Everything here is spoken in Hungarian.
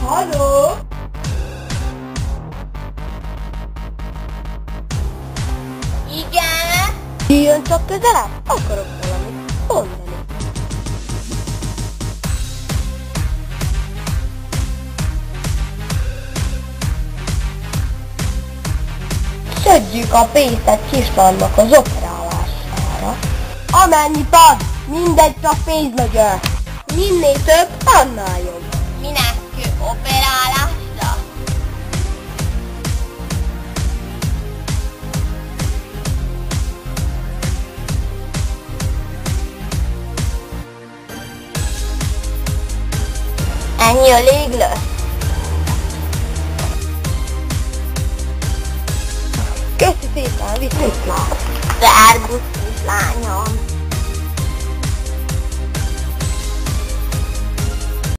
Halló? Igen? Jön csak közelebb? Akarok valamit mondani. Szedjük a pénzt egy kislámnak az operálására. Amennyit ad, mindegy, csak pénzmegyek. Minél több, annál jobb. Minek operálásra? Ennyi elég lesz? Köszi szépen, viszontlát. Szerbusz, kislányom!